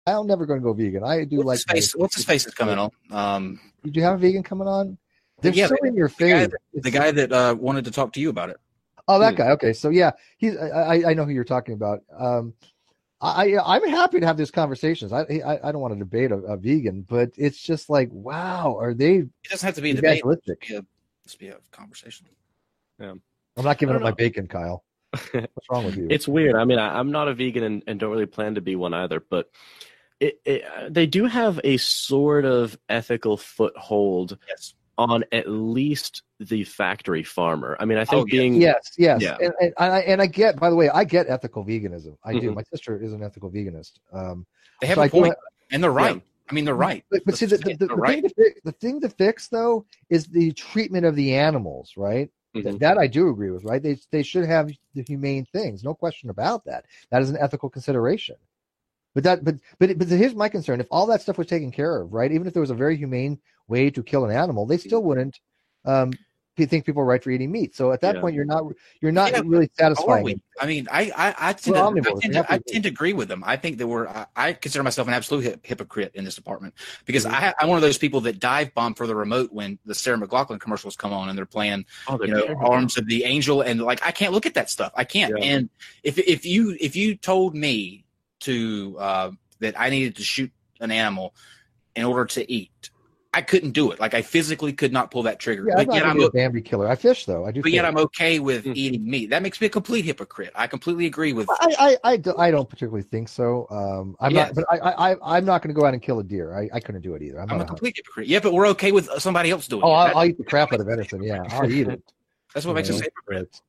I'm never going to go vegan. I do What's his face is coming on? Did you have a vegan coming on? They're so in your face. The guy that wanted to talk to you about it. Oh, that guy. Okay, so yeah, I know who you're talking about. I'm happy to have these conversations. I don't want to debate a vegan, but it's just like, wow, are they? It doesn't have to be a debate. It's be a conversation. Yeah. I'm not giving up my bacon, Kyle. What's wrong with you? It's weird. I mean, I'm not a vegan and don't really plan to be one either, but they do have a sort of ethical foothold on at least the factory farmer. I mean, I think yes. Yeah. And I get, by the way, I get ethical veganism. I do. My sister is an ethical veganist. They have a point, and they're right. Yeah. I mean, they're right. But see, the thing to fix, though, is the treatment of the animals, right? That I do agree with, right? They should have the humane things, no question about that. That is an ethical consideration. But here's my concern: if all that stuff was taken care of, right? Even if there was a very humane way to kill an animal, they still wouldn't think people are right for eating meat. So at that point, you're not really satisfying. I mean, I tend to agree with them. I think that I consider myself an absolute hypocrite in this department because I'm one of those people that dive bomb for the remote when the Sarah McLachlan commercials come on and they're playing, Arms of the Angel, and like I can't look at that stuff. I can't. Yeah. And if you told me to that I needed to shoot an animal in order to eat, I couldn't do it. Like I physically could not pull that trigger. Yeah, I'm a Bambi killer. I fish though. I do. But yet I'm okay with eating meat. That makes me a complete hypocrite. I completely agree with. I don't particularly think so. I'm not. But I'm not going to go out and kill a deer. I couldn't do it either. I'm a complete hypocrite. Yeah, but we're okay with somebody else doing it. I'll eat the crap out of venison. Yeah, I'll eat it. That's what makes us hypocrite.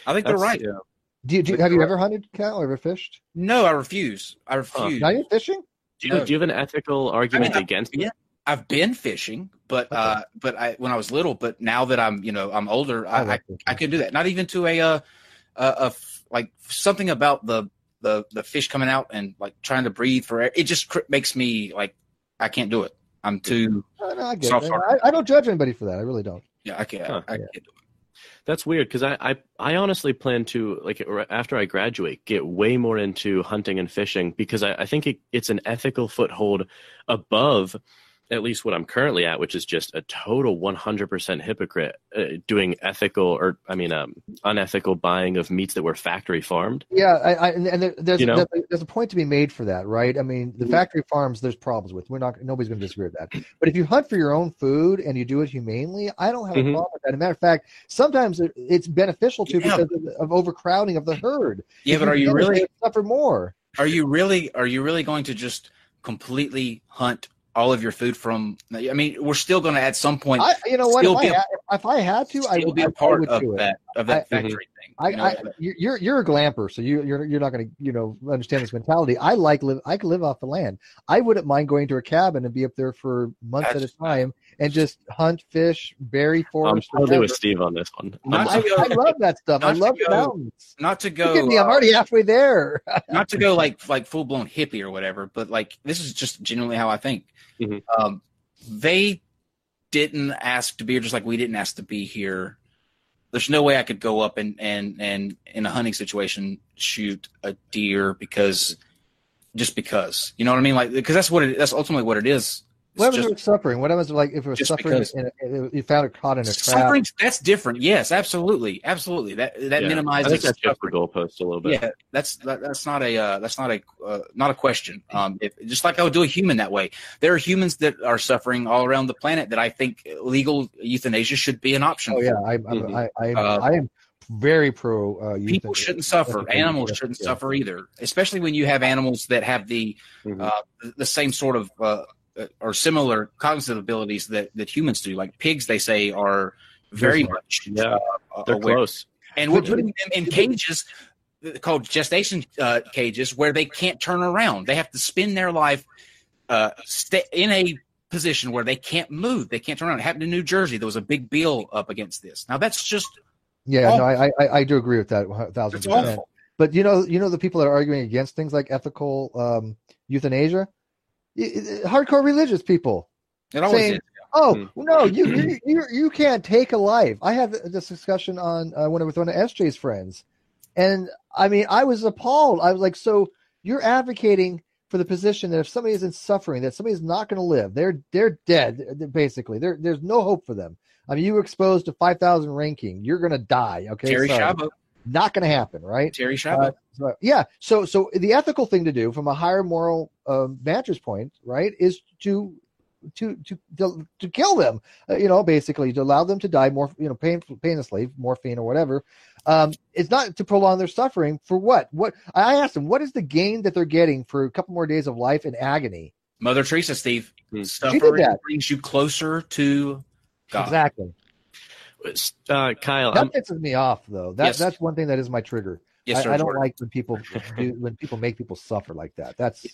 I think they're right. Yeah. Have you ever hunted, Cal, or ever fished? No, I refuse. Not even fishing? Do you have an ethical argument against it? I've been fishing, but when I was little, but now that I'm older, I couldn't do that. Not even to a like something about the fish coming out and like trying to breathe for air. It just makes me like I can't do it. I'm too. I get it. I don't judge anybody for that. I really don't. Yeah, I can't. I can't do it. That's weird because I honestly plan to, like, after I graduate, get way more into hunting and fishing because I think it's an ethical foothold above at least what I'm currently at, which is just a total 100% hypocrite doing unethical buying of meats that were factory farmed. Yeah, there's a point to be made for that, right? I mean, the factory farms, there's problems with. Nobody's going to disagree with that. But if you hunt for your own food and you do it humanely, I don't have a problem with that. As a matter of fact, sometimes it's beneficial because of overcrowding of the herd. Yeah, but are you really suffer more? Are you really going to just completely hunt all of your food from? I mean, we're still going to at some point. If I had to, I would be a part of that factory thing. You're a glamper, so you're not going to understand this mentality. I can live off the land. I wouldn't mind going to a cabin and be up there for months at a time and just hunt, fish, berry forest. I'm totally with Steve on this one. I love that stuff. I love the mountains. Not to go. Look at me, I'm already halfway there. Not to go like full blown hippie or whatever, but like this is just genuinely how I think. Mm-hmm. They didn't ask to be here, just like we didn't ask to be here. There's no way I could go up and in a hunting situation shoot a deer because you know what I mean? Like, because that's ultimately what it is. What was it suffering? What was it like if it was suffering? You found it caught in a trap. Suffering, that's different. Yes, absolutely. That minimizes. I think that's just the goalpost a little bit. Yeah, that's not a question. Just like I would do a human that way. There are humans that are suffering all around the planet that I think legal euthanasia should be an option. Oh yeah, I am very pro. People shouldn't suffer. Animals shouldn't suffer either, especially when you have animals that have the same sort of or similar cognitive abilities that humans do. Like pigs, they say, are very much they're aware. Close. And we're putting them in cages called gestation cages where they can't turn around. They have to spend their life in a position where they can't move. They can't turn around. It happened in New Jersey. There was a big bill up against this. Now that's just I do agree with that 1,000%. But you know the people that are arguing against things like ethical euthanasia. Hardcore religious people saying, no, you can't take a life. I had this discussion on when I was with one of SJ's friends, and I mean, I was appalled. I was like, so you're advocating for the position that if somebody isn't suffering, that somebody's not going to live. They're dead, basically. There's no hope for them. I mean, you were exposed to 5,000 ranking. You're going to die. Okay, Terry Schiavo. Not going to happen, right? Terry Schiavo. So the ethical thing to do from a higher moral vantage point, right, is to kill them, basically to allow them to die more, painlessly, morphine or whatever. It's not to prolong their suffering. For what? What I asked them, what is the gain that they're getting for a couple more days of life in agony? Mother Teresa, Steve. Suffering brings you closer to God. Exactly. Kyle, that pisses me off, though. That's one thing that is my trigger. Yes, sir, I don't like when people make people suffer like that. That's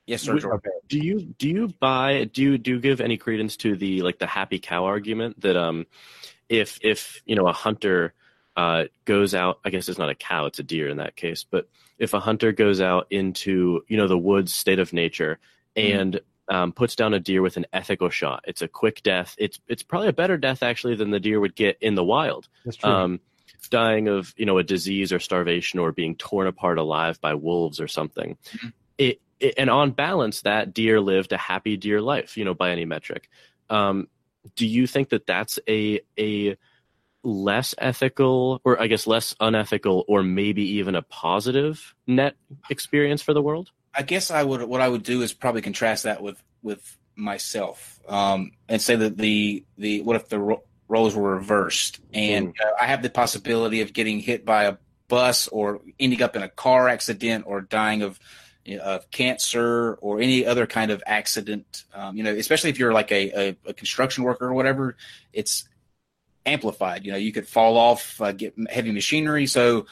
yes, sir. Okay. Do you give any credence to the happy cow argument that if a hunter goes out, I guess it's not a cow, it's a deer in that case, but if a hunter goes out into the woods, state of nature, and puts down a deer with an ethical shot, it's a quick death. It's probably a better death actually than the deer would get in the wild. That's true. Dying of a disease or starvation or being torn apart alive by wolves or something. Mm-hmm. And on balance, that deer lived a happy deer life, by any metric. Do you think that that's a less ethical, or I guess less unethical, or maybe even a positive net experience for the world? I guess what I would do is probably contrast that with myself, and say that the what if the roles were reversed, and I have the possibility of getting hit by a bus or ending up in a car accident or dying of cancer or any other kind of accident, especially if you're like a construction worker or whatever, it's amplified. You could fall off, get heavy machinery. So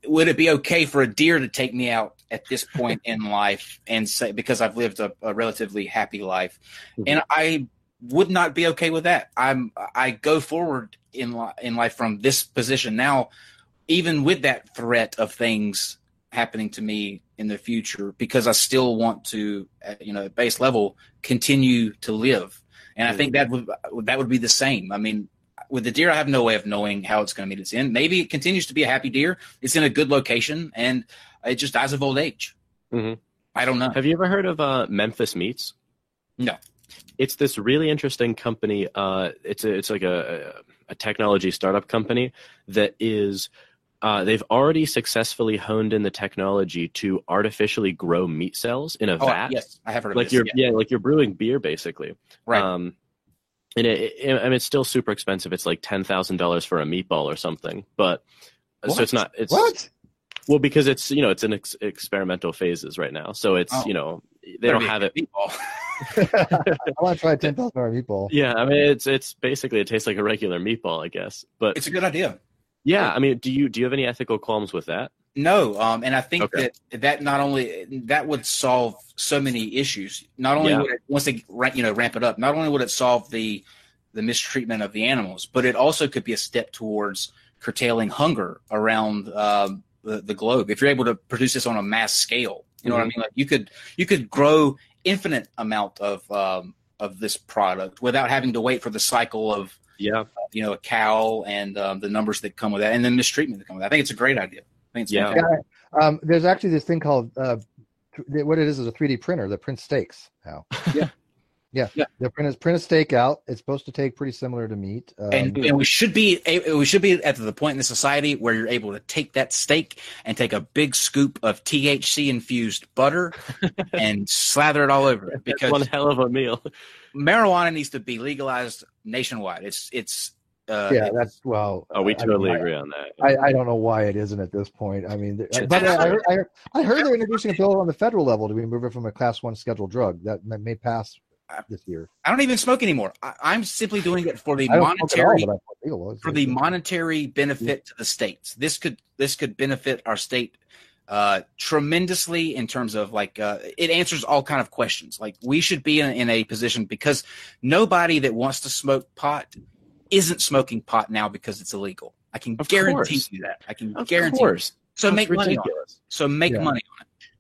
would it be okay for a deer to take me out at this point in life and say, because I've lived a relatively happy life? Mm-hmm. And I would not be okay with that. I go forward in life from this position now, even with that threat of things happening to me in the future, because I still want to, at base level, continue to live. And I think that would be the same. I mean, with the deer, I have no way of knowing how it's going to meet its end. Maybe it continues to be a happy deer. It's in a good location, and it just dies of old age. Mm-hmm. I don't know. Have you ever heard of Memphis Meats? No. It's this really interesting company. It's like a technology startup company that is. They've already successfully honed in the technology to artificially grow meat cells in a vat. Yes, I have heard of this. Like you're brewing beer, basically. Right. And it's still super expensive. It's like $10,000 for a meatball or something. But what? So it's not. It's what? Well, because it's it's in experimental phases right now. So it's they don't have it. Meatball. I want to try a $10,000 meatball. Yeah, I mean it's basically it tastes like a regular meatball, I guess. But it's a good idea. Yeah, I mean, do you have any ethical qualms with that? No, and I think that not only that would solve so many issues. Not only would it, once they ramp it up, not only would it solve the mistreatment of the animals, but it also could be a step towards curtailing hunger around the globe. If you're able to produce this on a mass scale, what I mean. Like you could grow infinite amount of this product without having to wait for the cycle of a cow and the numbers that come with that, and then mistreatment that come with that. I think it's a great idea. I think it's there's actually this thing called what it is a 3D printer that prints steaks now. Yeah. They print a steak out. It's supposed to take pretty similar to meat. And we should be at the point in the society where you're able to take that steak and take a big scoop of THC infused butter and slather it all over it, because one hell of a meal. Marijuana needs to be legalized nationwide. It's that's we totally agree on that. I don't know why it isn't at this point. I mean, but I heard they're introducing a bill on the federal level to remove it from a Class 1 scheduled drug that may pass this year. I don't even smoke anymore. I'm simply doing it for the monetary benefit to the states. This could benefit our state tremendously in terms of it answers all kind of questions. Like, we should be in a position, because nobody that wants to smoke pot isn't smoking pot now because it's illegal. I can guarantee you that. I can guarantee it. So make money on it. Money on it.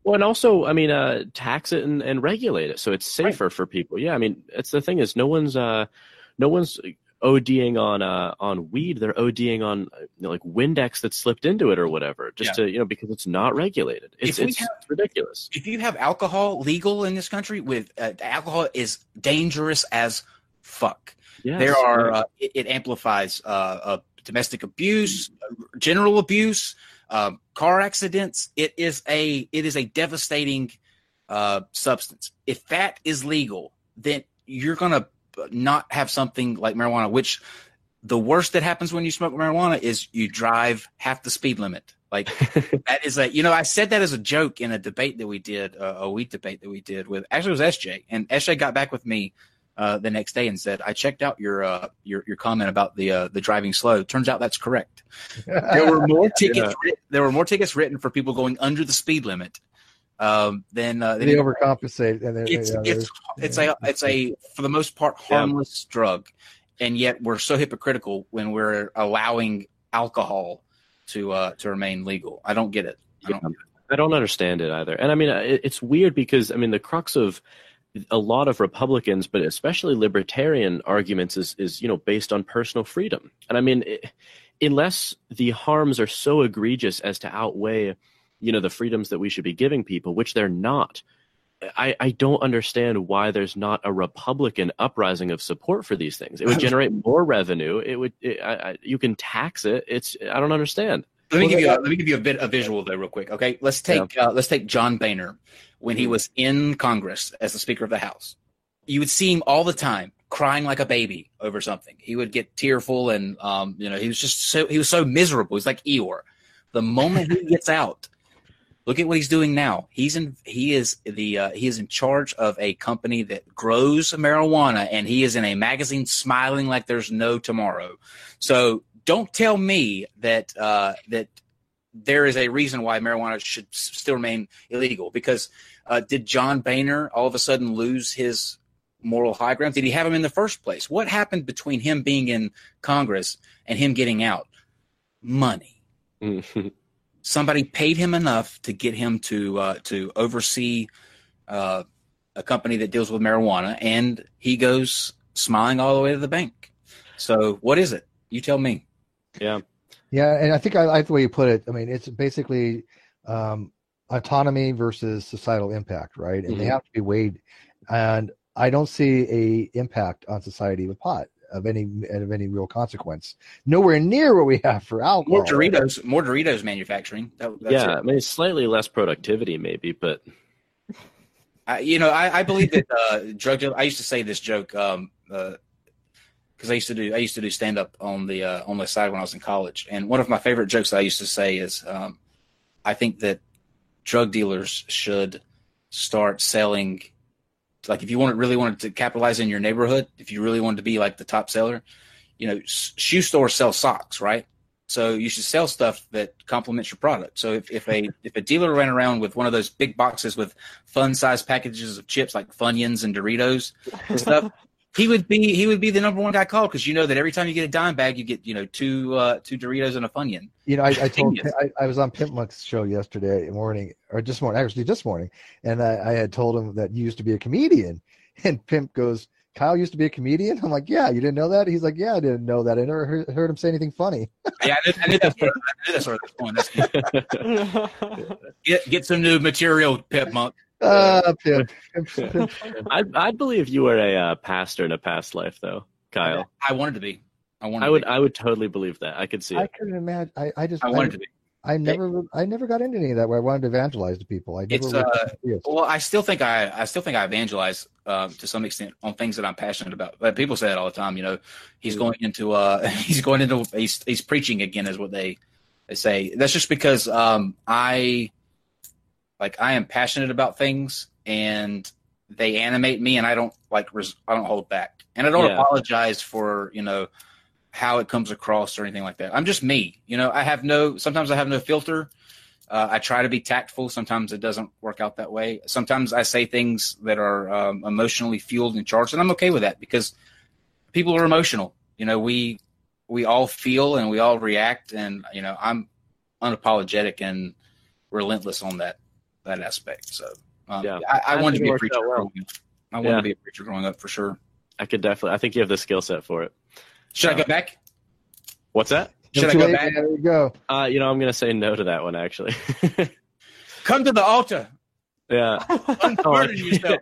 Well, and also, I mean, tax it and regulate it so it's safer for people. Yeah, I mean, it's the thing is, no one's ODing on weed, they're ODing on like Windex that slipped into it or whatever, just to because it's not regulated. It's ridiculous. If you have alcohol legal in this country, with alcohol is dangerous as fuck. Yes, there are it amplifies domestic abuse, general abuse, car accidents. It is a devastating substance. If that is legal, then you're gonna not have something like marijuana. Which the worst that happens when you smoke marijuana is you drive half the speed limit. Like that is I said that as a joke in a debate that we did, a weed debate that we did with, actually it was SJ, and SJ got back with me the next day and said, I checked out your comment about the driving slow. Turns out that's correct. There were more tickets. There were more tickets written for people going under the speed limit than they overcompensate. And it's a for the most part harmless drug, and yet we're so hypocritical when we're allowing alcohol to remain legal. I don't get it. I don't understand it either. And I mean, it's weird because the crux of a lot of Republicans, but especially libertarian arguments is based on personal freedom. And I mean, unless the harms are so egregious as to outweigh, the freedoms that we should be giving people, which they're not, I don't understand why there's not a Republican uprising of support for these things. It would generate more revenue. You can tax it. I don't understand. Let me give you a visual though, real quick. Okay, let's take John Boehner when he was in Congress as the Speaker of the House. You would see him all the time crying like a baby over something. He would get tearful, and he was so miserable. He's like Eeyore. The moment he gets out, look at what he's doing now. He is in charge of a company that grows marijuana, and he is in a magazine smiling like there's no tomorrow. So don't tell me that there is a reason why marijuana should still remain illegal. Because did John Boehner all of a sudden lose his moral high ground? Did he have him in the first place? What happened between him being in Congress and him getting out? Money. Somebody paid him enough to get him to oversee a company that deals with marijuana, and he goes smiling all the way to the bank. So what is it? You tell me. Yeah, and I think I like the way you put it. I mean, it's basically autonomy versus societal impact, right? And they have to be weighed. And I don't see a impact on society with pot of any real consequence. Nowhere near what we have for alcohol. More Doritos manufacturing. I mean, slightly less productivity, maybe, but I believe that drug. I used to say this joke. Because I used to do stand up on the side when I was in college, and one of my favorite jokes that I used to say is, I think that drug dealers should start selling, like if you really wanted to capitalize in your neighborhood, if you really wanted to be like the top seller, shoe stores sell socks, right? So you should sell stuff that complements your product. So if a dealer ran around with one of those big boxes with fun sized packages of chips like Funyuns and Doritos and stuff. He would be the number one guy called, because that every time you get a dime bag, you get two Doritos and a Funyun. I was on Pimp Monk's show yesterday morning, or this morning, and I had told him that you used to be a comedian, and Pimp goes, "Kyle used to be a comedian?" I'm like, "Yeah, you didn't know that?" He's like, "Yeah, I didn't know that. I never heard him say anything funny." Yeah, I knew that's where it's going. Get some new material, Pimp Monk. Pimp. I'd believe you were a pastor in a past life, though, Kyle. I wanted to be. I would totally believe that. I could see it. I couldn't imagine. I wanted to be. I never got into any of that where I wanted to evangelize to people. I still think I evangelize to some extent on things that I'm passionate about. But people say it all the time. He's going into he's preaching again, is what they say. That's just because I am passionate about things, and they animate me, and I don't hold back, and I don't apologize for how it comes across or anything like that. I'm just me. Sometimes I have no filter. I try to be tactful. Sometimes it doesn't work out that way. Sometimes I say things that are emotionally fueled and charged, and I'm okay with that, because people are emotional. We all feel and we all react, and I'm unapologetic and relentless on that aspect. So I wanted to be a preacher growing up. I wanted to be a preacher growing up, for sure. I think you have the skill set for it. Should I go back? What's that? Should I go back? There you go. I'm going to say no to that one, actually. Come to the altar. Yeah. Unburden yourself.